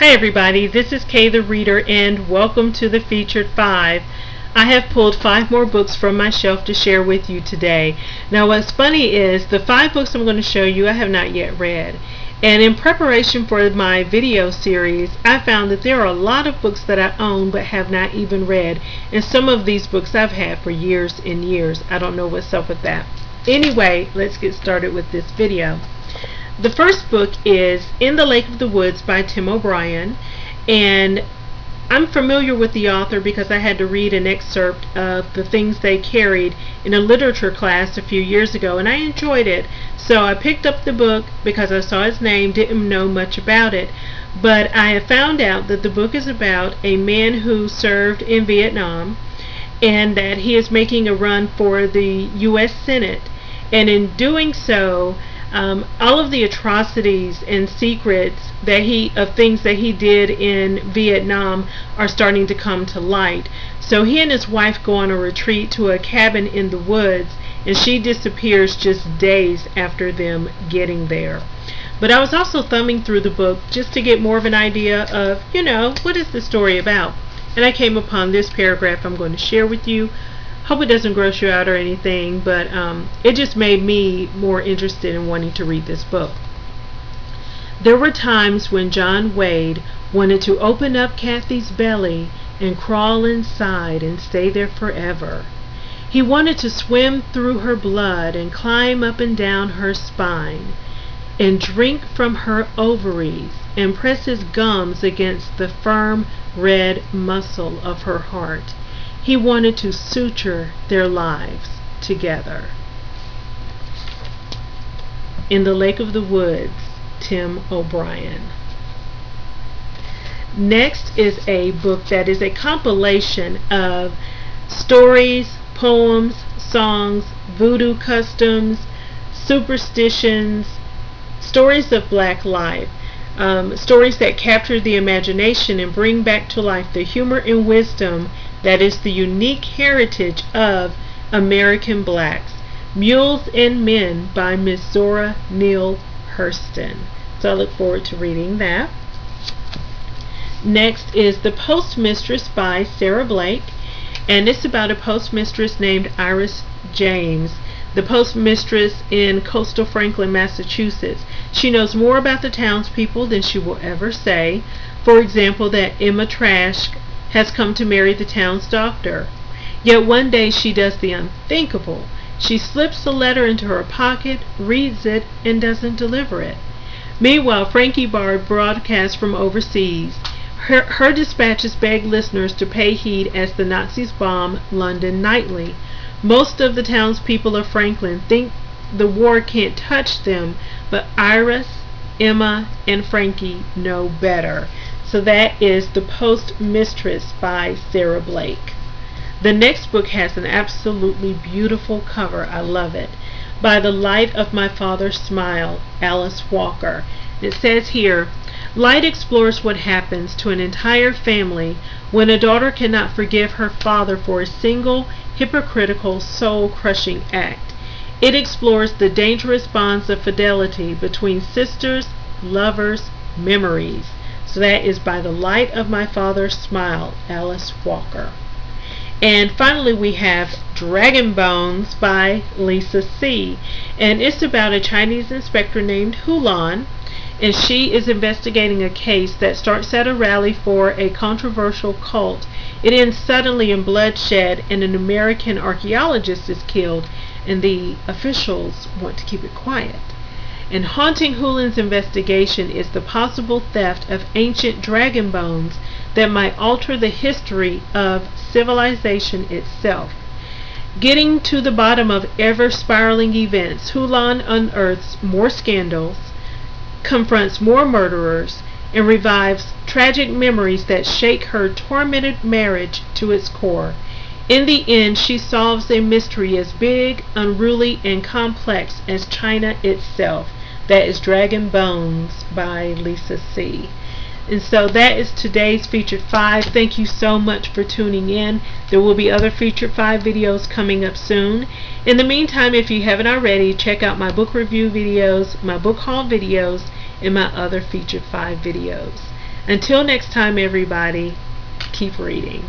Hi everybody, this is Kay the Reader and welcome to the Featured 5. I have pulled 5 more books from my shelf to share with you today. Now what's funny is the 5 books I'm going to show you I have not yet read. And in preparation for my video series, I found that there are a lot of books that I own but have not even read. And some of these books I've had for years and years. I don't know what's up with that. Anyway, let's get started with this video. The first book is In the Lake of the Woods by Tim O'Brien, and I'm familiar with the author because I had to read an excerpt of The Things They Carried in a literature class a few years ago, and I enjoyed it. So I picked up the book because I saw his name, didn't know much about it, but I have found out that the book is about a man who served in Vietnam and that he is making a run for the U.S. Senate, and in doing so all of the atrocities and secrets that of things that he did in Vietnam are starting to come to light. So he and his wife go on a retreat to a cabin in the woods, and she disappears just days after them getting there. But I was also thumbing through the book just to get more of an idea of, what is the story about? And I came upon this paragraph I'm going to share with you. Hope it doesn't gross you out or anything, but it just made me more interested in wanting to read this book. There were times when John Wade wanted to open up Kathy's belly and crawl inside and stay there forever. He wanted to swim through her blood and climb up and down her spine and drink from her ovaries and press his gums against the firm red muscle of her heart. He wanted to suture their lives together. In the Lake of the Woods, Tim O'Brien. Next is a book that is a compilation of stories, poems, songs, voodoo customs, superstitions, stories of black life. Stories that capture the imagination and bring back to life the humor and wisdom that is the unique heritage of American blacks. Mules and Men by Miss Zora Neale Hurston. So I look forward to reading that. Next is The Post Mistress by Sara Blake, and it's about a postmistress named Iris James, the postmistress in coastal Franklin, Massachusetts. She knows more about the townspeople than she will ever say. For example, that Emma Trask has come to marry the town's doctor. Yet one day she does the unthinkable. She slips the letter into her pocket, reads it, and doesn't deliver it. Meanwhile, Frankie Bard broadcasts from overseas. Her dispatches beg listeners to pay heed as the Nazis bomb London nightly. Most of the townspeople of Franklin think the war can't touch them, but Iris, Emma, and Frankie know better. So that is The Post Mistress by Sara Blake. The next book has an absolutely beautiful cover. I love it. By the Light of My Father's Smile, Alice Walker. It says here, Light explores what happens to an entire family when a daughter cannot forgive her father for a single hypocritical, soul-crushing act. It explores the dangerous bonds of fidelity between sisters, lovers, memories. So that is By the Light of My Father's Smile, Alice Walker. And finally we have Dragon Bones by Lisa C. And it's about a Chinese inspector named Hulan, and she is investigating a case that starts at a rally for a controversial cult. It ends suddenly in bloodshed, and an American archaeologist is killed, and the officials want to keep it quiet. And haunting Hulan's investigation is the possible theft of ancient dragon bones that might alter the history of civilization itself. Getting to the bottom of ever-spiraling events, Hulan unearths more scandals, confronts more murderers, and revives tragic memories that shake her tormented marriage to its core. In the end, she solves a mystery as big, unruly, and complex as China itself. That is Dragon Bones by Lisa C. And so that is today's Featured 5. Thank you so much for tuning in. There will be other Featured 5 videos coming up soon. In the meantime, if you haven't already, check out my book review videos, my book haul videos, and my other Featured 5 videos. Until next time, everybody, keep reading.